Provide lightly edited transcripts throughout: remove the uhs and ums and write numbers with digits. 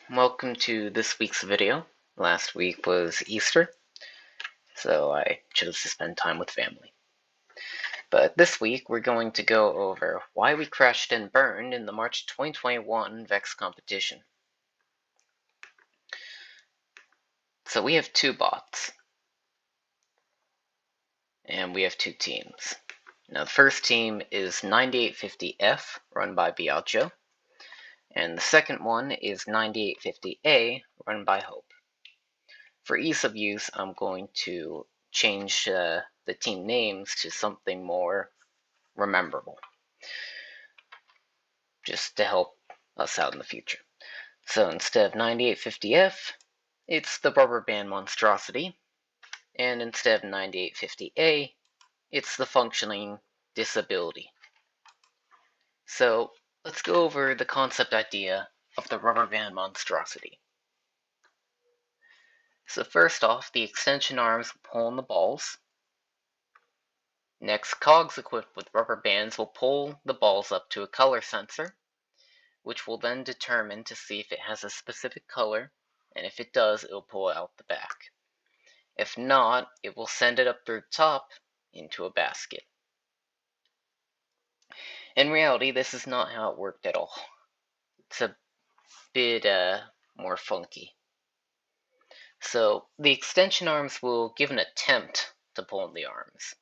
Welcome to this week's video. Last week was Easter, so I chose to spend time with family. But this week we're going to go over why we crashed and burned in the March 2021 Vex Competition. So we have two bots, and we have two teams. Now the first team is 9850F, run by Biagio, and the second one is 9850A, run by Hope. For ease of use, I'm going to change the team names to something more rememberable, just to help us out in the future. So instead of 9850F, it's the Rubber Band Monstrosity, and instead of 9850A, it's the Functioning Disability. So let's go over the concept idea of the Rubber Band Monstrosity. So first off, the extension arms will pull on the balls. Next, cogs equipped with rubber bands will pull the balls up to a color sensor, which will then determine to see if it has a specific color, and if it does, it will pull it out the back. If not, it will send it up through the top into a basket. In reality, this is not how it worked at all. It's a bit more funky. So the extension arms will give an attempt to pull on the arms.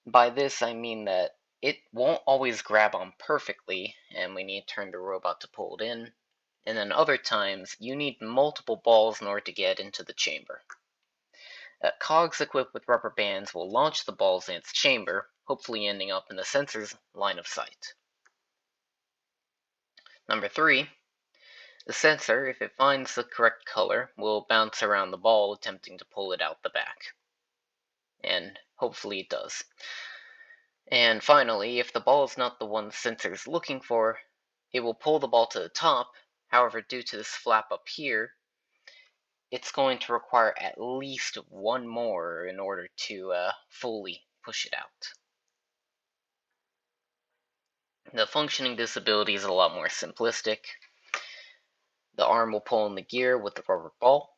By this I mean that it won't always grab on perfectly, and we need to turn the robot to pull it in, and then other times you need multiple balls in order to get into the chamber. Cogs equipped with rubber bands will launch the balls in its chamber, hopefully ending up in the sensor's line of sight. Number 3, the sensor, if it finds the correct color, will bounce around the ball attempting to pull it out the back. And hopefully it does. And finally, if the ball is not the one the sensor is looking for, it will pull the ball to the top. However, due to this flap up here, it's going to require at least one more in order to fully push it out. The functioning disability is a lot more simplistic. The arm will pull in the gear with the rubber ball.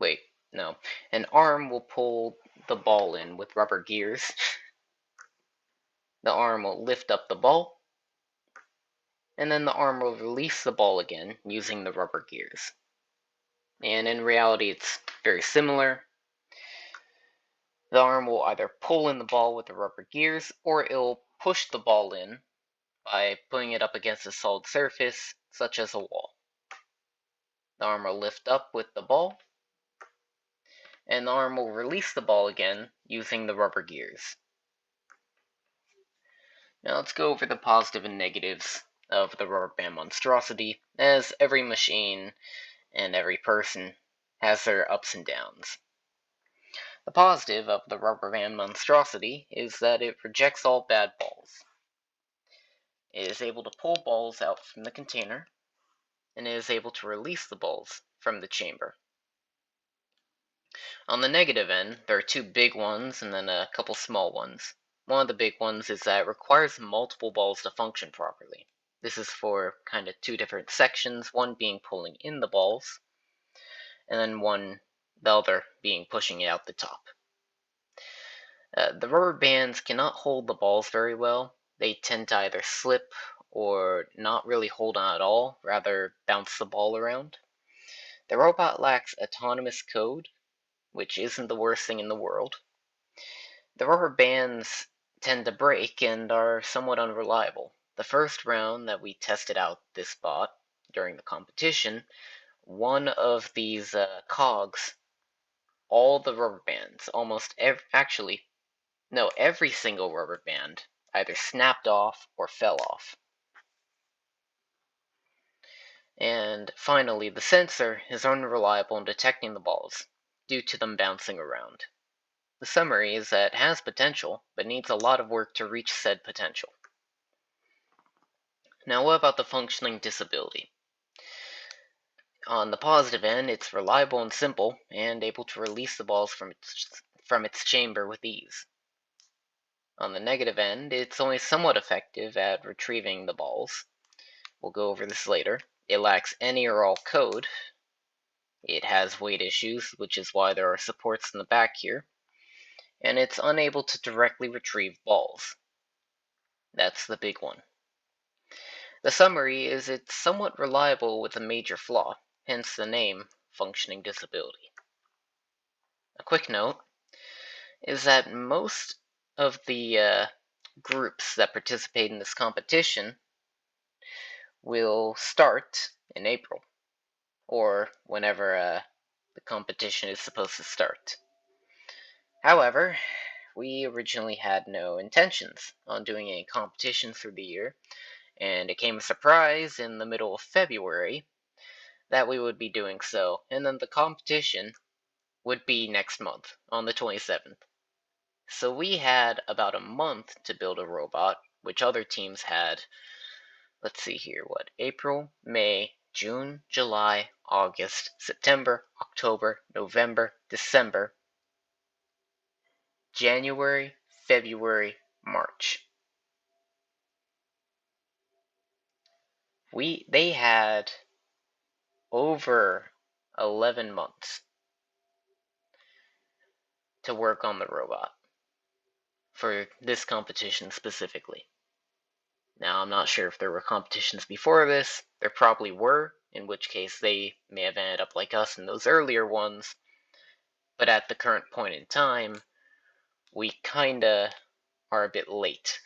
Wait, no. An arm will pull the ball in with rubber gears. The arm will lift up the ball, and then the arm will release the ball again using the rubber gears. And in reality, it's very similar. The arm will either pull in the ball with the rubber gears, or it will push the ball in by putting it up against a solid surface, such as a wall. The arm will lift up with the ball, and the arm will release the ball again using the rubber gears. Now let's go over the positive and negatives of the rubber band monstrosity, as every machine and every person has their ups and downs. The positive of the rubber band monstrosity is that it rejects all bad balls. It is able to pull balls out from the container, and it is able to release the balls from the chamber. On the negative end, there are two big ones and then a couple small ones. One of the big ones is that it requires multiple balls to function properly. This is for kind of two different sections, one being pulling in the balls, and then the other being pushing it out the top. The rubber bands cannot hold the balls very well. They tend to either slip or not really hold on at all, rather bounce the ball around. The robot lacks autonomous code, which isn't the worst thing in the world. The rubber bands tend to break and are somewhat unreliable. The first round that we tested out this bot during the competition, one of these cogs, all the rubber bands, every single rubber band either snapped off or fell off. And finally, the sensor is unreliable in detecting the balls due to them bouncing around. The summary is that it has potential, but needs a lot of work to reach said potential. Now what about the functioning disability? On the positive end, it's reliable and simple, and able to release the balls from its chamber with ease. On the negative end, it's only somewhat effective at retrieving the balls. We'll go over this later. It lacks any or all code. It has weight issues, which is why there are supports in the back here. And it's unable to directly retrieve balls. That's the big one. The summary is it's somewhat reliable with a major flaw, hence the name, functioning disability. A quick note is that most of the groups that participate in this competition will start in April, or whenever the competition is supposed to start. However, we originally had no intentions on doing any competition through the year, and it came a surprise in the middle of February that we would be doing so, and then the competition would be next month, on the 27th. So we had about a month to build a robot, which other teams had, let's see here, April, May, June, July, August, September, October, November, December, January, February, March. They had over 11 months to work on the robot for this competition specifically. Now, I'm not sure if there were competitions before this. There probably were, in which case they may have ended up like us in those earlier ones. But at the current point in time, we kinda are a bit late.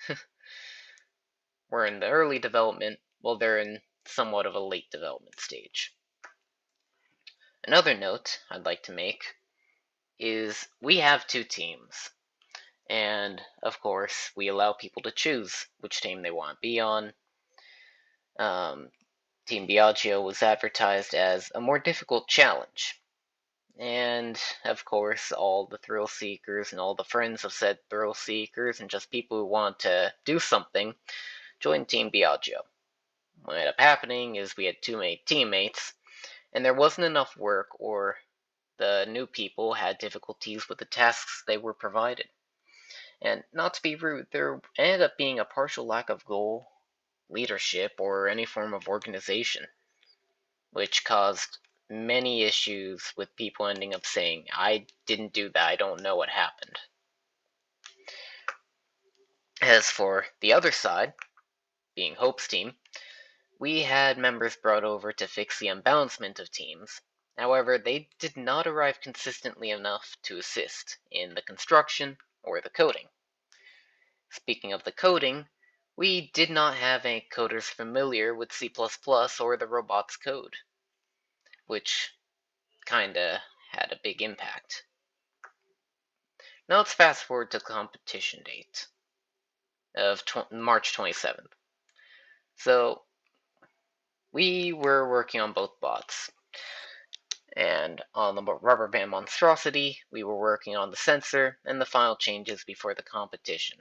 We're in the early development, while they're in somewhat of a late development stage. Another note I'd like to make is we have two teams. And, of course, we allow people to choose which team they want to be on. Team Biagio was advertised as a more difficult challenge. And, of course, all the thrill seekers and all the friends of said thrill seekers and just people who want to do something joined Team Biagio. What ended up happening is we had too many teammates, and there wasn't enough work, or the new people had difficulties with the tasks they were provided. And not to be rude, there ended up being a partial lack of goal, leadership, or any form of organization, which caused many issues with people ending up saying, I didn't do that, I don't know what happened. As for the other side, being Hope's team, we had members brought over to fix the unbalancement of teams. However, they did not arrive consistently enough to assist in the construction or the coding. Speaking of the coding, we did not have any coders familiar with C++ or the robot's code, which kinda had a big impact. Now let's fast forward to the competition date of March 27th. So we were working on both bots. And on the rubber band monstrosity, we were working on the sensor and the final changes before the competition.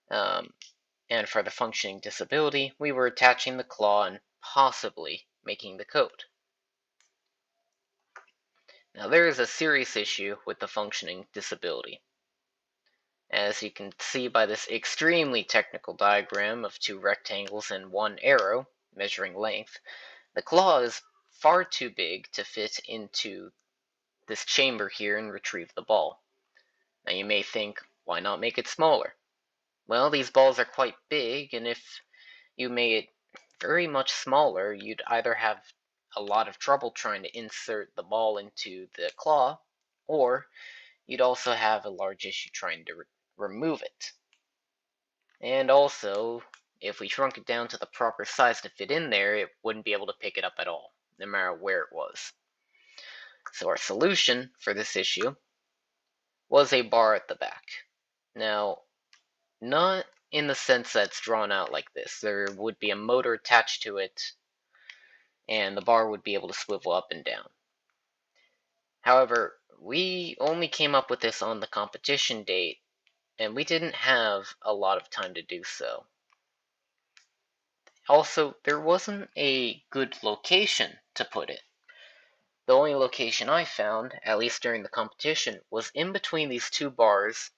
And for the functioning disability, we were attaching the claw and possibly making the code. Now there is a serious issue with the functioning disability. As you can see by this extremely technical diagram of two rectangles and one arrow measuring length, the claw is far too big to fit into this chamber here and retrieve the ball. Now you may think, why not make it smaller? Well, these balls are quite big, and if you made it very much smaller, you'd either have a lot of trouble trying to insert the ball into the claw, or you'd also have a large issue trying to remove it. And also, if we shrunk it down to the proper size to fit in there, it wouldn't be able to pick it up at all, no matter where it was. So our solution for this issue was a bar at the back. Now, not in the sense that it's drawn out like this. There would be a motor attached to it, and the bar would be able to swivel up and down. However, we only came up with this on the competition date, and we didn't have a lot of time to do so. Also, there wasn't a good location to put it. The only location I found, at least during the competition, was in between these two bars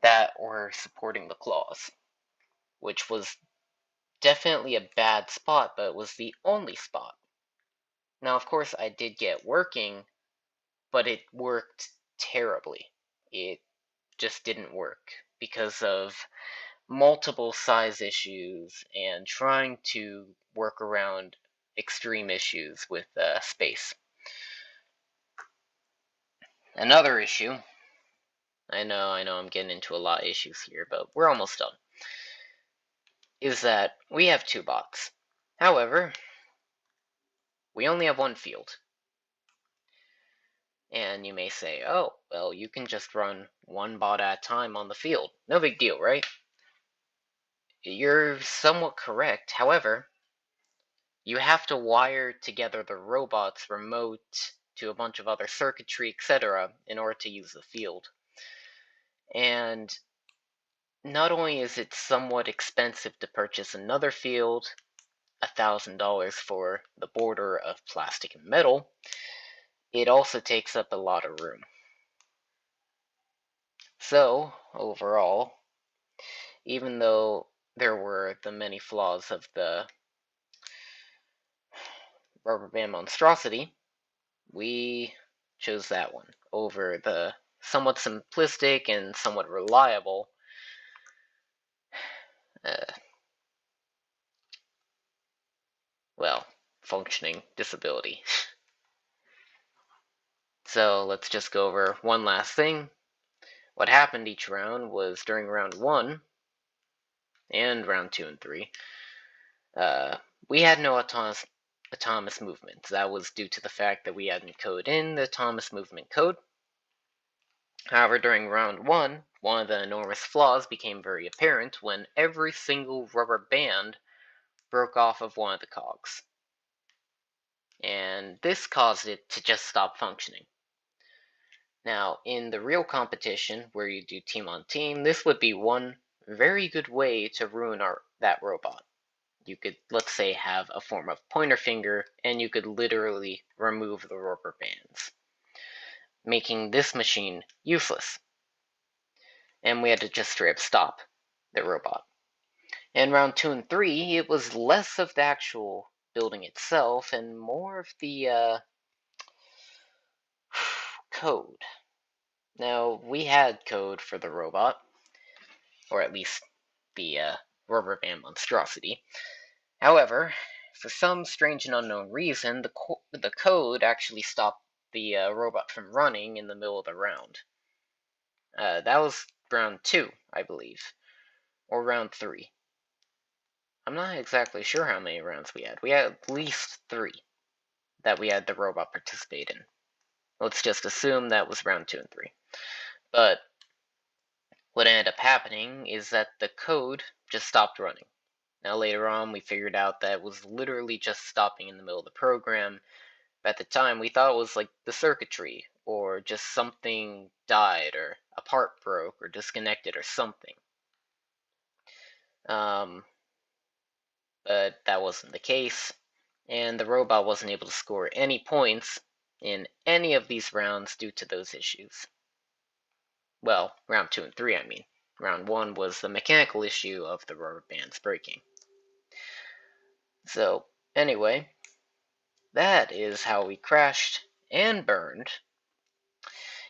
that were supporting the claws, which was definitely a bad spot, but it was the only spot. Now, of course, I did get working, but it worked terribly. It just didn't work because of multiple size issues and trying to work around extreme issues with space. Another issue, I know I'm getting into a lot of issues here, but we're almost done, is that we have two bots. However, we only have one field. And you may say, oh, well, you can just run one bot at a time on the field. No big deal, right? You're somewhat correct. However, you have to wire together the robot's remote to a bunch of other circuitry, etc., in order to use the field. And not only is it somewhat expensive to purchase another field, $1,000 for the border of plastic and metal, it also takes up a lot of room. So, overall, even though there were the many flaws of the rubber band monstrosity, we chose that one over the somewhat simplistic and somewhat reliable uh, well, functioning disability. So let's just go over one last thing. What happened each round was during round 1 and round 2 and 3, we had no autonomous movement. That was due to the fact that we hadn't coded in the autonomous movement code. However, during round 1, one of the enormous flaws became very apparent when every single rubber band broke off of one of the cogs. And this caused it to just stop functioning. Now, in the real competition, where you do team on team, this would be one very good way to ruin that robot. You could, let's say, have a form of pointer finger, and you could literally remove the rubber bands, making this machine useless. And we had to just straight up stop the robot. In round 2 and 3, it was less of the actual building itself and more of the code. Now, we had code for the robot, or at least the rubber band monstrosity. However, for some strange and unknown reason, the code actually stopped the robot from running in the middle of the round. That was round 2, I believe, or round 3. I'm not exactly sure how many rounds we had. We had at least 3 that we had the robot participate in. Let's just assume that was round 2 and 3. But what ended up happening is that the code just stopped running. Now later on we figured out that it was literally just stopping in the middle of the program. But at the time we thought it was like the circuitry, or just something died, or a part broke, or disconnected, or something. But that wasn't the case, and the robot wasn't able to score any points in any of these rounds due to those issues. Well, round 2 and 3, I mean. Round 1 was the mechanical issue of the rubber bands breaking. So, anyway, that is how we crashed and burned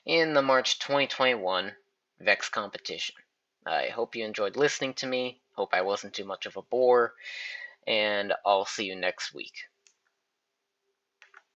in the March 2021 Vex Competition. I hope you enjoyed listening to me, hope I wasn't too much of a bore, and I'll see you next week.